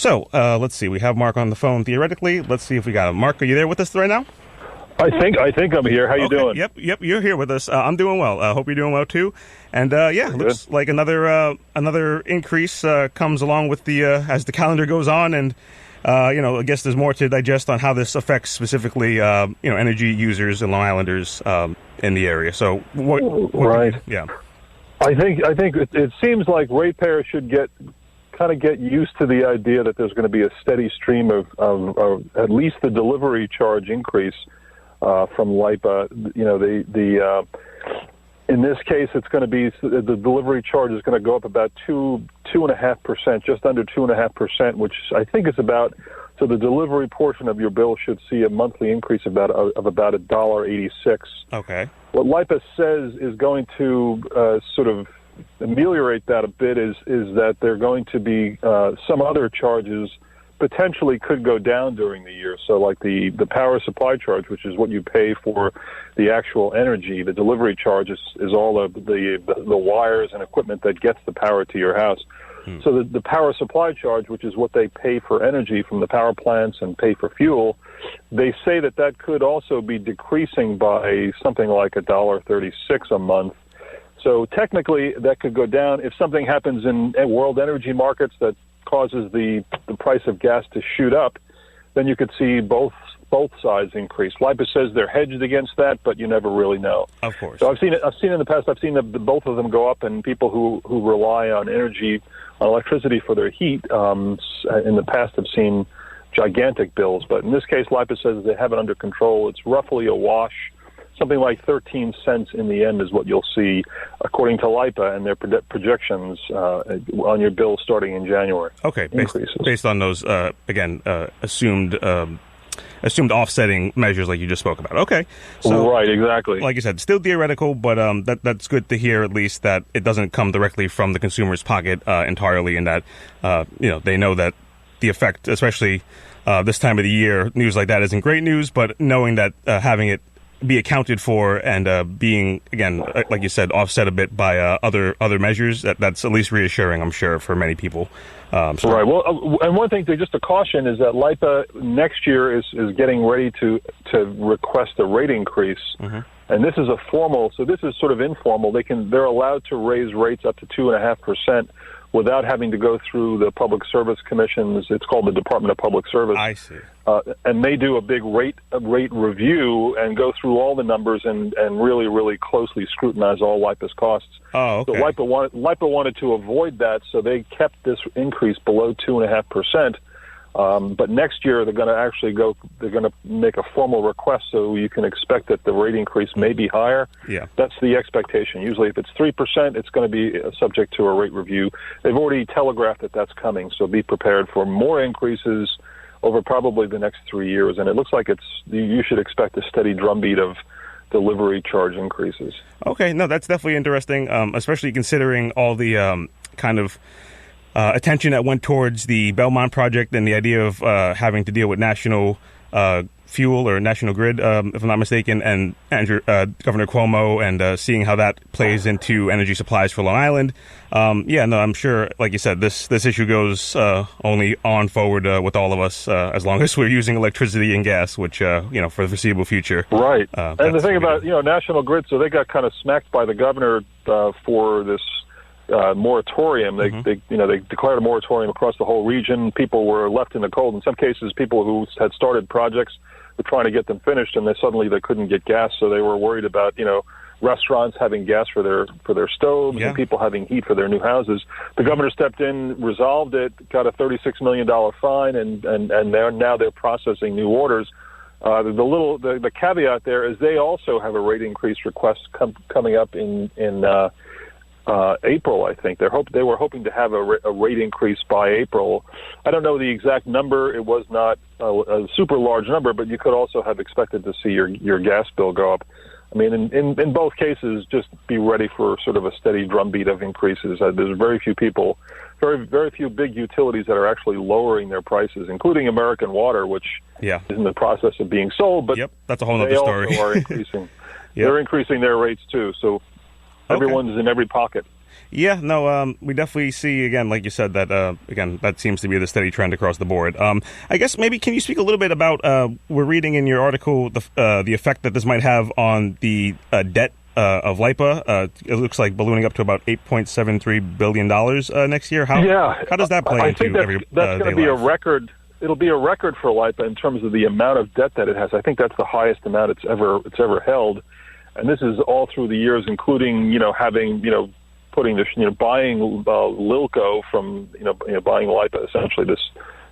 So let's see. We have Mark on the phone theoretically. Let's see if we got him. Mark, are you there with us right now? I think I'm here. How you doing? Yep. You're here with us. I'm doing well. I hope you're doing well too. And looks like another increase comes along with the as the calendar goes on, and I guess there's more to digest on how this affects specifically energy users and Long Islanders in the area. So what right? Yeah. I think it seems like ratepayers should get used to the idea that there's going to be a steady stream of at least the delivery charge increase from LIPA. In this case, it's going to be the delivery charge is going to go up about 2.5%, just under 2.5%, which I think is about. So the delivery portion of your bill should see a monthly increase of about $1.86. Okay. What LIPA says is going to sort of ameliorate that a bit is that there are going to be some other charges potentially could go down during the year. So like the power supply charge, which is what you pay for the actual energy, the delivery charge is all of the wires and equipment that gets the power to your house. So the power supply charge, which is what they pay for energy from the power plants and pay for fuel, they say that could also be decreasing by something like $1.36 a month. So technically that could go down. If something happens in world energy markets that causes the price of gas to shoot up, then you could see both sides increase. LIPA says they're hedged against that, but you never really know. Of course. So I've seen in the past, I've seen both of them go up, and people who rely on electricity for their heat in the past have seen gigantic bills. But in this case, LIPA says they have it under control. It's roughly a wash. Something like 13 cents in the end is what you'll see, according to LIPA and their projections on your bill starting in January. Okay, based on those, assumed offsetting measures like you just spoke about. Okay. So, right, exactly. Like you said, still theoretical, but that's good to hear at least that it doesn't come directly from the consumer's pocket entirely, and that they know that the effect, especially this time of the year, news like that isn't great news, but knowing that having it be accounted for and being, again, like you said, offset a bit by other measures, that's at least reassuring, I'm sure, for many people. Right. Well, and one thing to caution is that LIPA next year is getting ready to request a rate increase. Mm-hmm. And this is a formal, so this is sort of informal. They're allowed to raise rates up to 2.5% without having to go through the Public Service Commissions. It's called the Department of Public Service. I see. And they do a big rate review and go through all the numbers and really, really closely scrutinize all LIPA's costs. Oh, okay. So LIPA wanted to avoid that, so they kept this increase below 2.5%. But next year they're going to make a formal request, so you can expect that the rate increase may be higher. Yeah. That's the expectation. Usually if it's 3%, it's going to be subject to a rate review. They've already telegraphed that that's coming, so be prepared for more increases over probably the next 3 years. And it looks like you should expect a steady drumbeat of delivery charge increases. Okay, no, that's definitely interesting, especially considering all the kind of attention that went towards the Belmont project and the idea of having to deal with national fuel or national grid, if I'm not mistaken, and Governor Cuomo, and seeing how that plays into energy supplies for Long Island. I'm sure, like you said, this issue goes only on forward with all of us as long as we're using electricity and gas, which for the foreseeable future. Right. And the thing about national grid, so they got kind of smacked by the governor for this moratorium. They declared a moratorium across the whole region. People were left in the cold. In some cases, people who had started projects were trying to get them finished, and they couldn't get gas, so they were worried about restaurants having gas for their stoves and people having heat for their new houses. The governor stepped in, resolved it, got a $36 million fine, and they're processing new orders. The caveat there is they also have a rate increase request coming up in April, I think. They were hoping to have a rate increase by April. I don't know the exact number. It was not a super large number, but you could also have expected to see your gas bill go up. I mean, in both cases, just be ready for sort of a steady drumbeat of increases. There's very few people, very few big utilities that are actually lowering their prices, including American Water, which is in the process of being sold. But that's a whole other story. They also are increasing. They're increasing their rates too. So everyone's in every pocket. Yeah, no, we definitely see, again, like you said, that, again, that seems to be the steady trend across the board. I guess maybe can you speak a little bit about, we're reading in your article the effect that this might have on the debt of LIPA. It looks like ballooning up to about $8.73 billion next year. How does that play into that's going to be a record. It'll be a record for LIPA in terms of the amount of debt that it has. I think that's the highest amount it's ever held. And this is all through the years, including, having, putting this, buying Lilco from, buying LIPA, essentially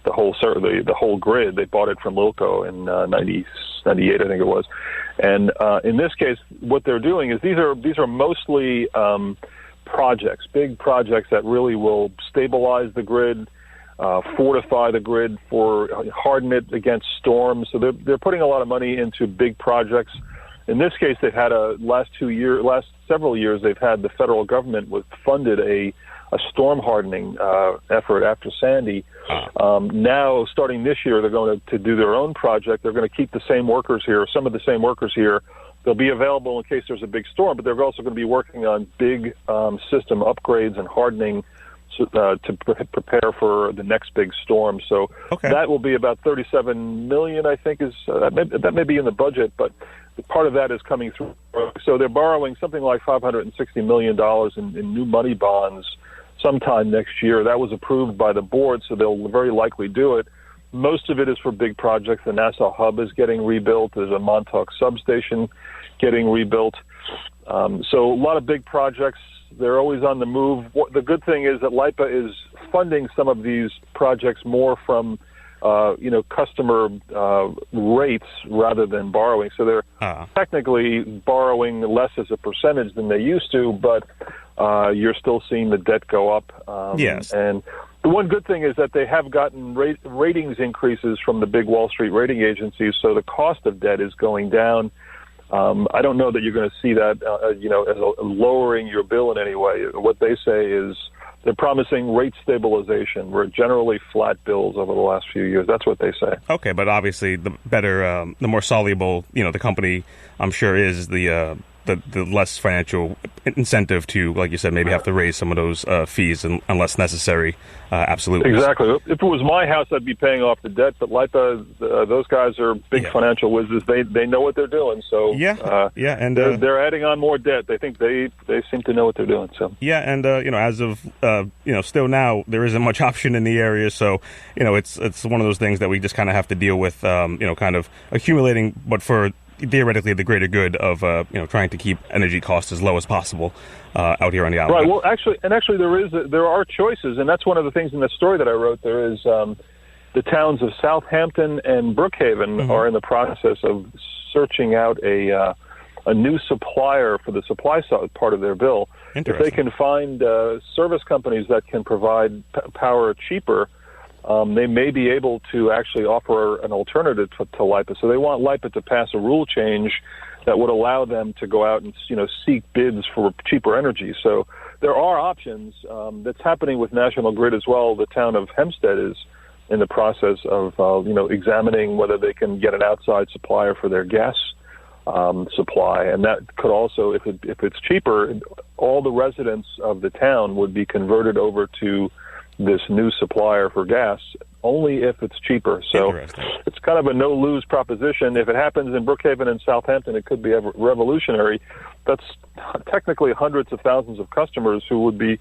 the whole grid. They bought it from Lilco in 98, I think it was. And in this case, what they're doing is these are mostly projects, big projects that really will stabilize the grid, fortify the grid, harden it against storms. So they're putting a lot of money into big projects. In this case, they've had last several years, they've had the federal government funded a storm hardening effort after Sandy. Now, starting this year, they're going to do their own project. They're going to keep the same workers here, some of the same workers here. They'll be available in case there's a big storm, but they're also going to be working on big system upgrades and hardening to prepare for the next big storm. So that will be about $37 million, I think, that may be in the budget, but part of that is coming through. So they're borrowing something like $560 million in new money bonds sometime next year. That was approved by the board, so they'll very likely do it. Most of it is for big projects. The Nassau Hub is getting rebuilt. There's a Montauk substation getting rebuilt. So a lot of big projects. They're always on the move. The good thing is that LIPA is funding some of these projects more from customer rates rather than borrowing. So they're technically borrowing less as a percentage than they used to, but you're still seeing the debt go up. Yes. And the one good thing is that they have gotten ratings increases from the big Wall Street rating agencies, so the cost of debt is going down. I don't know that you're going to see that, as lowering your bill in any way. What they say is they're promising rate stabilization. We're generally flat bills over the last few years. That's what they say. Okay, but obviously the better, the more soluble, the company, I'm sure, is the less financial incentive to, like you said, maybe have to raise some of those fees unless necessary. Absolutely. Exactly. If it was my house, I'd be paying off the debt. But LIPA, those guys are big financial wizards. They know what they're doing. So and they're adding on more debt. They think they seem to know what they're doing. So and as of still now, there isn't much option in the area. So it's one of those things that we just kind of have to deal with. Kind of accumulating, but for theoretically the greater good of trying to keep energy costs as low as possible out here on the island. Right. Well, actually there are choices, and that's one of the things in the story that I wrote. There is the towns of Southampton and Brookhaven are in the process of searching out a new supplier for the supply side part of their bill. If they can find service companies that can provide power cheaper, they may be able to actually offer an alternative to LIPA. So they want LIPA to pass a rule change that would allow them to go out and seek bids for cheaper energy. So there are options. That's happening with National Grid as well. The town of Hempstead is in the process of examining whether they can get an outside supplier for their gas supply, and that could also, if it's cheaper, all the residents of the town would be converted over to this new supplier for gas only if it's cheaper. So it's kind of a no-lose proposition. If it happens in Brookhaven and Southampton, it could be revolutionary. That's technically hundreds of thousands of customers who would be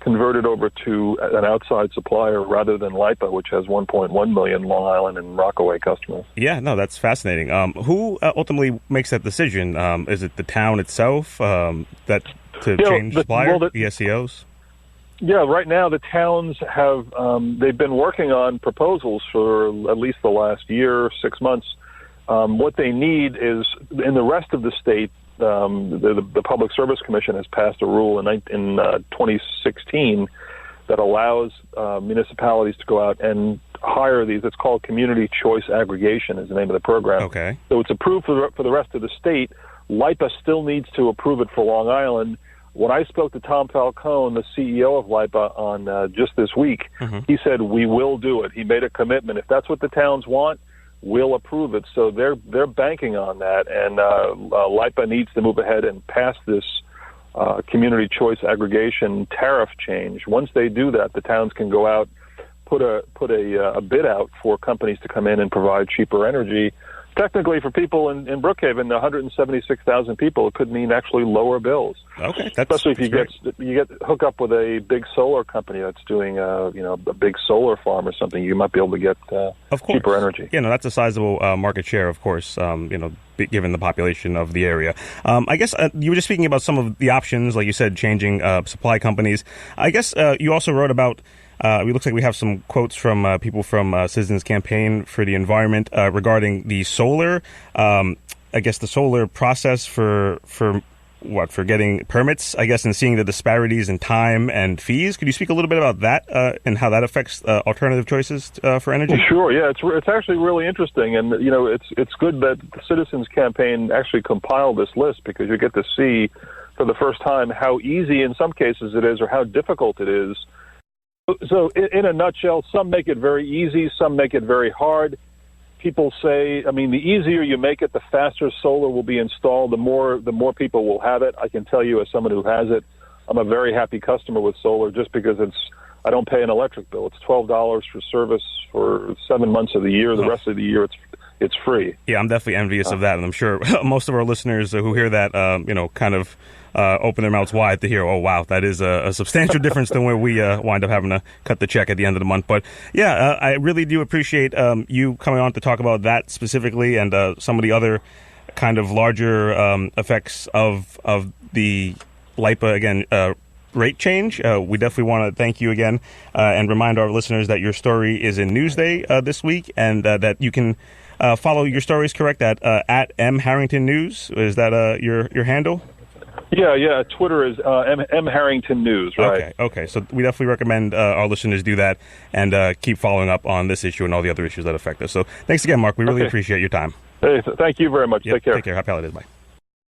converted over to an outside supplier rather than LIPA, which has 1.1 million Long Island and Rockaway customers. Yeah, no, that's fascinating. Who ultimately makes that decision? Is it the town itself that to change supplier, the SEOs? Yeah, right now the towns have they've been working on proposals for at least the last year, 6 months. What they need is, in the rest of the state, the Public Service Commission has passed a rule in 2016 that allows municipalities to go out and hire these. It's called Community Choice Aggregation is the name of the program. Okay. So it's approved for the rest of the state. LIPA still needs to approve it for Long Island. When I spoke to Tom Falcone, the CEO of LIPA, on just this week, he said, we will do it. He made a commitment. If that's what the towns want, we'll approve it. So they're banking on that, and LIPA needs to move ahead and pass this community choice aggregation tariff change. Once they do that, the towns can go out, put a bid out for companies to come in and provide cheaper energy. Technically, for people in Brookhaven, 176,000 people, it could mean actually lower bills. Okay, especially if you get hook up with a big solar company that's doing a big solar farm or something, you might be able to get cheaper energy. Yeah, no, that's a sizable market share, of course. Given the population of the area, I guess you were just speaking about some of the options, like you said, changing supply companies. I guess you also wrote about. It looks like we have some quotes from people from Citizens Campaign for the Environment regarding the solar. I guess the solar process for getting permits, I guess, and seeing the disparities in time and fees. Could you speak a little bit about that and how that affects alternative choices for energy? Sure. Yeah, it's actually really interesting, and it's good that the Citizens Campaign actually compiled this list, because you get to see for the first time how easy in some cases it is, or how difficult it is. So in a nutshell, some make it very easy, some make it very hard. People say, the easier you make it, the faster solar will be installed, the more people will have it. I can tell you, as someone who has it, I'm a very happy customer with solar, just because I don't pay an electric bill. It's $12 for service for 7 months of the year. The rest of the year, it's free. Yeah, I'm definitely envious of that, and I'm sure most of our listeners who hear that, kind of open their mouths wide to hear, oh, wow, that is a substantial difference than where we wind up having to cut the check at the end of the month. But, yeah, I really do appreciate you coming on to talk about that specifically, and some of the other kind of larger effects of the LIPA, again, rate change. We definitely want to thank you again and remind our listeners that your story is in Newsday this week, and that you can follow your stories correct at Harrington News. Is that your handle? Yeah. Twitter is M Harrington News, right? Okay. So we definitely recommend our listeners do that and keep following up on this issue and all the other issues that affect us. So thanks again, Mark. We really appreciate your time. Hey, thank you very much. Yep, Take care. Take care. Happy holidays. Bye.